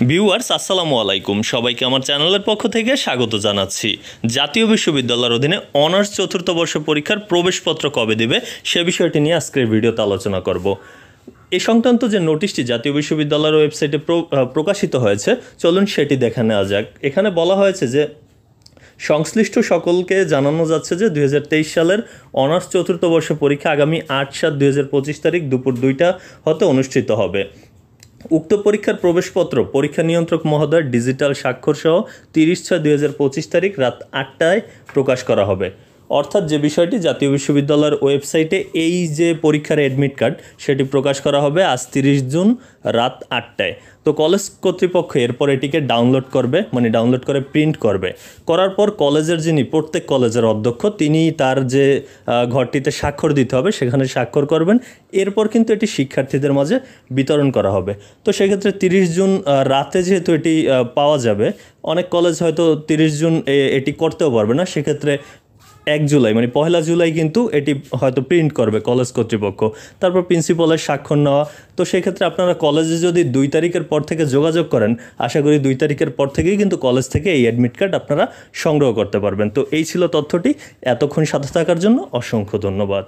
Viewers আসসালামু আলাইকুম, সবাইকে আমার চ্যানেলের পক্ষ থেকে স্বাগত জানাচ্ছি। জাতীয় বিশ্ববিদ্যালয়ের অধীনে অনার্স চতুর্থ বর্ষ পরীক্ষার প্রবেশপত্র কবে দেবে সে বিষয়টি নিয়ে আজকের ভিডিওতে আলোচনা করব। এই সংক্রান্ত যে নোটিশটি জাতীয় বিশ্ববিদ্যালয়ের ওয়েবসাইটে প্রকাশিত হয়েছে, চলুন সেটি দেখে নেওয়া যাক। এখানে বলা হয়েছে যে সংশ্লিষ্ট সকলকে জানানো যাচ্ছে যে 2023 সালের অনার্স চতুর্থ বর্ষ পরীক্ষা আগামী 8/7/2025 তারিখ দুপুর 2টা হতে অনুষ্ঠিত হবে। উক্ত পরীক্ষার প্রবেশপত্র পরীক্ষা নিয়ন্ত্রক মহোদয় ডিজিটাল স্বাক্ষর সহ 30/6/2025 তারিখ রাত 8টায় প্রকাশ করা হবে। অর্থাৎ যে বিষয়টি জাতীয় বিশ্ববিদ্যালয়ের ওয়েবসাইটে এই যে পরীক্ষার অ্যাডমিট কার্ড সেটি প্রকাশ করা হবে আজ 30 জুন রাত 8টায়। তো কলেজ কর্তৃপক্ষ এরপর এটিকে ডাউনলোড করবে, ডাউনলোড করে প্রিন্ট করবে। করার পর কলেজের প্রত্যেক কলেজের অধ্যক্ষ তিনি তার যে ঘরটিতে স্বাক্ষর দিতে হবে সেখানে স্বাক্ষর করবেন। এরপর কিন্তু এটি শিক্ষার্থীদের মাঝে বিতরণ করা হবে। তো সেক্ষেত্রে 30 জুন রাতে যেহেতু এটি পাওয়া যাবে, অনেক কলেজ হয়তো 30 জুন এটি করতেও পারবে না। সেক্ষেত্রে 1 জুলাই 1 জুলাই কিন্তু এটি হয়তো প্রিন্ট করবে কলেজ কর্তৃপক্ষ। তারপর প্রিন্সিপালের স্বাক্ষর নেওয়া। তো সেক্ষেত্রে আপনারা কলেজে যদি 2 তারিখের পর থেকে যোগাযোগ করেন, আশা করি 2 তারিখের পর থেকেই কিন্তু কলেজ থেকে এই অ্যাডমিট কার্ড আপনারা সংগ্রহ করতে পারবেন। তো এই ছিল তথ্যটি। এতক্ষণ সাথে থাকার জন্য অসংখ্য ধন্যবাদ।